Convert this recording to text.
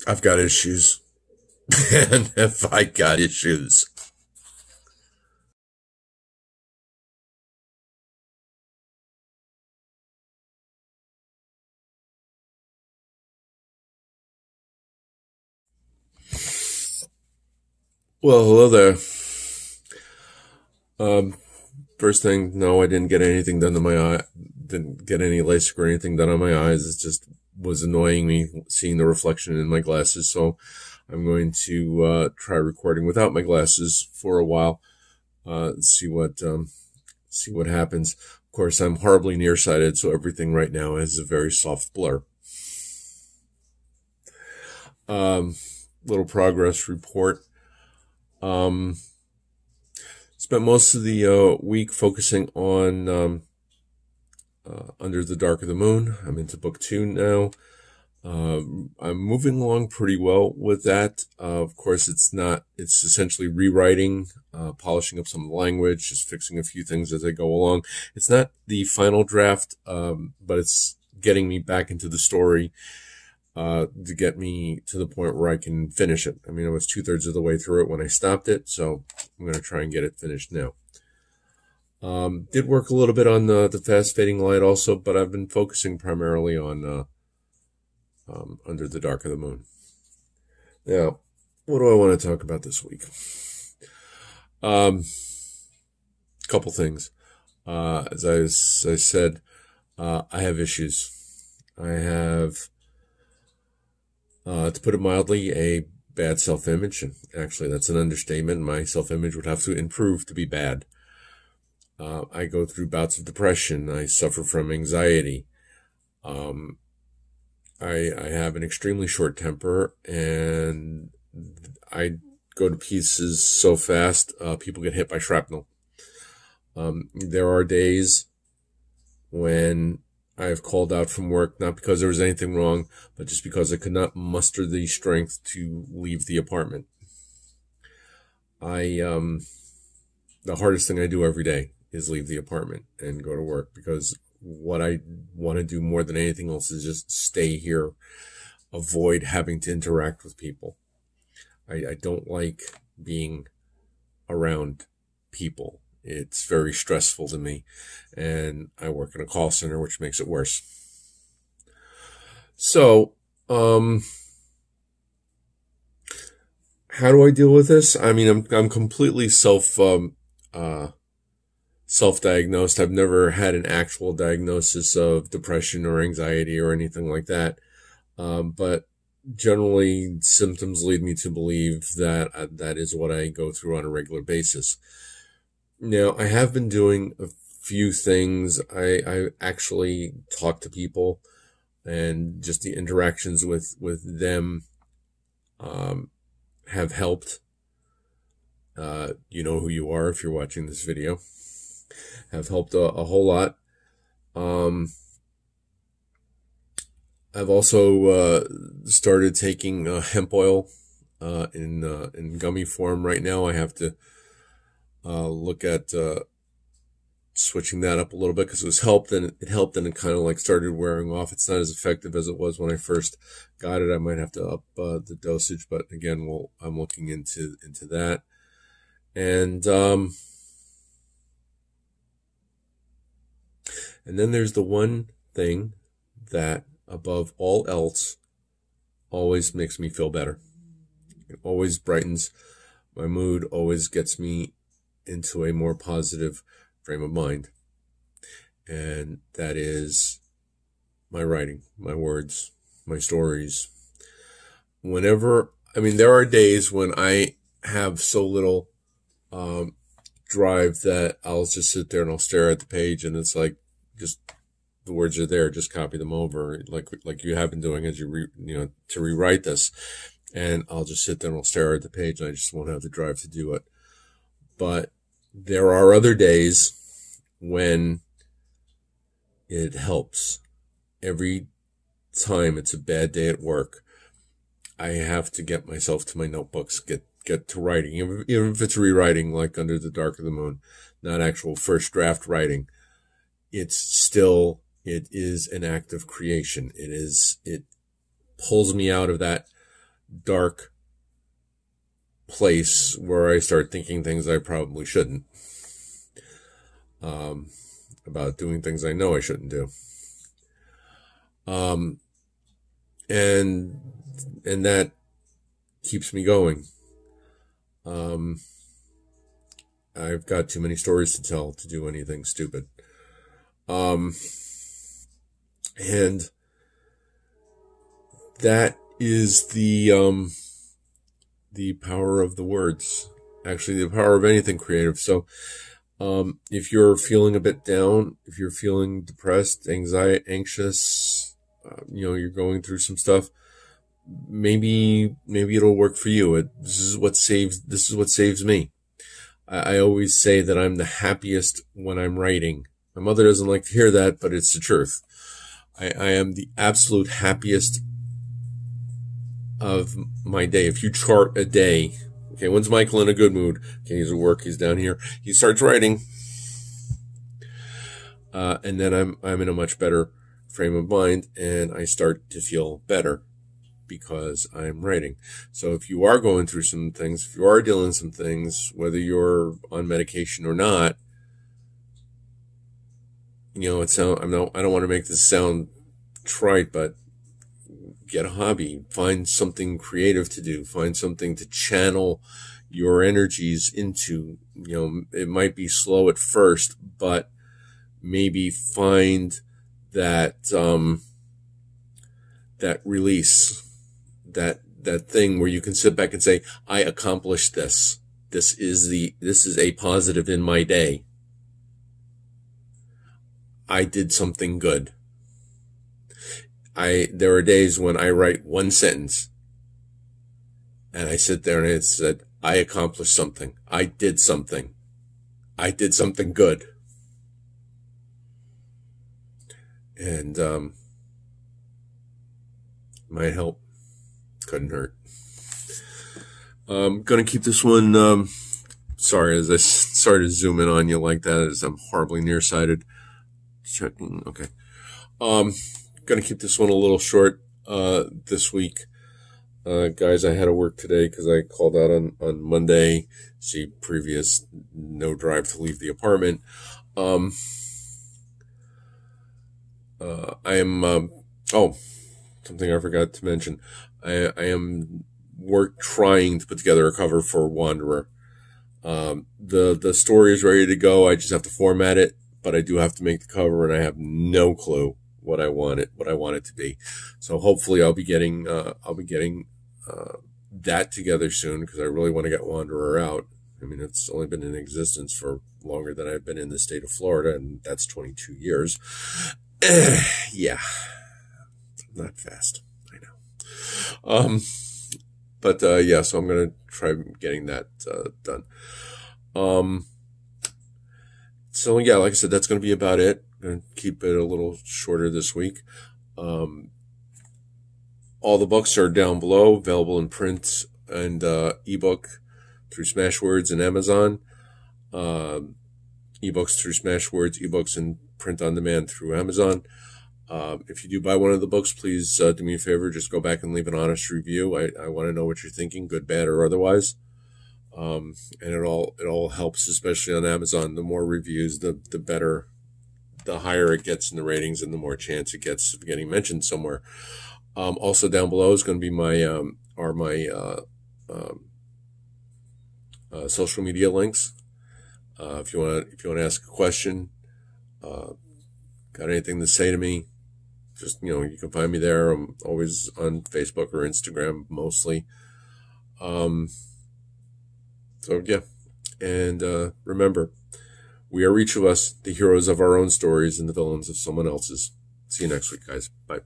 I've got issues. And if I got issues. Well, hello there. First thing, no, I didn't get anything done to my eye. Didn't get any LASIK or anything done on my eyes. It just was annoying me seeing the reflection in my glasses. So I'm going to try recording without my glasses for a while. See what happens. Of course, I'm horribly nearsighted, so everything right now is a very soft blur. Little progress report. Spent most of the week focusing on Under the Dark of the Moon. I'm into book 2 now. I'm moving along pretty well with that. Of course, it's essentially rewriting, polishing up some of the language, just fixing a few things as I go along. It's not the final draft, but it's getting me back into the story to get me to the point where I can finish it. I mean, I was 2/3 of the way through it when I stopped it, so I'm going to try and get it finished now. Did work a little bit on the fast fading light also, but I've been focusing primarily on Under the Dark of the Moon. Now, what do I want to talk about this week? Couple things. As I said, I have issues. I have, to put it mildly, a bad self-image. Actually, that's an understatement. My self-image would have to improve to be bad. I go through bouts of depression. I suffer from anxiety. I have an extremely short temper, and I go to pieces so fast, people get hit by shrapnel. There are days when I have called out from work, not because there was anything wrong, but just because I could not muster the strength to leave the apartment. The hardest thing I do every day is leave the apartment and go to work, because what I want to do more than anything else is just stay here, avoid having to interact with people. I don't like being around people. It's very stressful to me, and I work in a call center, which makes it worse. So, how do I deal with this? I mean, I'm completely self-diagnosed. I've never had an actual diagnosis of depression or anxiety or anything like that. But generally, symptoms lead me to believe that that is what I go through on a regular basis. Now, I have been doing a few things. I actually talk to people, and just the interactions with them have helped. You know who you are if you're watching this video. Have helped a whole lot. I've also started taking hemp oil in gummy form right now. I have to look at switching that up a little bit, because it helped, and it kind of like started wearing off. It's not as effective as it was when I first got it. I might have to up the dosage, but again, I'm looking into that. And then there's the one thing that, above all else, always makes me feel better. It always brightens my mood, always gets me into a more positive frame of mind. And that is my writing, my words, my stories. There are days when I have so little drive that I'll just sit there and I'll stare at the page, and it's like, just the words are there, just copy them over, like you have been doing as to rewrite this. And I'll just sit there and I'll stare at the page, and I just won't have the drive to do it. But there are other days when it helps. Every time it's a bad day at work, I have to get myself to my notebooks, get to writing, even if it's rewriting, like Under the Dark of the Moon, not actual first draft writing. It is an act of creation. It pulls me out of that dark place where I start thinking things I probably shouldn't, about doing things I know I shouldn't do. And that keeps me going. I've got too many stories to tell to do anything stupid. And that is the power of the words. Actually, the power of anything creative. So, if you're feeling a bit down, if you're feeling depressed, anxious, you're going through some stuff, maybe it'll work for you. This is what saves me. I always say that I'm the happiest when I'm writing. My mother doesn't like to hear that, but it's the truth. I am the absolute happiest of my day. If you chart a day, okay, when's Michael in a good mood? Okay, he's at work, he's down here. He starts writing. And then I'm in a much better frame of mind, and I start to feel better because I'm writing. So if you are going through some things, if you are dealing with some things, whether you're on medication or not, I don't want to make this sound trite, but get a hobby, find something creative to do, find something to channel your energies into. It might be slow at first, but maybe find that that release, that thing where you can sit back and say, I accomplished this. This is a positive in my day. I did something good. There are days when I write one sentence and I sit there and it said, I accomplished something. I did something. I did something good. And, might help. Couldn't hurt. Gonna keep this one, sorry, as I started zooming on you like that, as I'm horribly nearsighted. Checking, okay. Gonna keep this one a little short, this week. Guys, I had to work today because I called out on Monday. See previous no drive to leave the apartment. I am, something I forgot to mention. I am trying to put together a cover for Wanderer. The story is ready to go. I just have to format it, but I do have to make the cover, and I have no clue what I want it to be. So hopefully I'll be getting that together soon, because I really want to get Wanderer out. I mean, it's only been in existence for longer than I've been in the state of Florida, and that's 22 years. Yeah, not fast, I know. But yeah, so I'm gonna try getting that done. So yeah, like I said, that's gonna be about it. I'm gonna keep it a little shorter this week. All the books are down below, available in print and ebook through Smashwords and Amazon. Ebooks through Smashwords, ebooks in print on demand through Amazon. If you do buy one of the books, please do me a favor, just go back and leave an honest review. I want to know what you're thinking, good, bad, or otherwise. And it all helps, especially on Amazon. The more reviews, the better, the higher it gets in the ratings, and the more chance it gets of getting mentioned somewhere. Also down below is going to be my social media links. If you want to ask a question, got anything to say to me, just, you can find me there. I'm always on Facebook or Instagram mostly. So yeah. And, remember, we are each of us the heroes of our own stories and the villains of someone else's. See you next week, guys. Bye.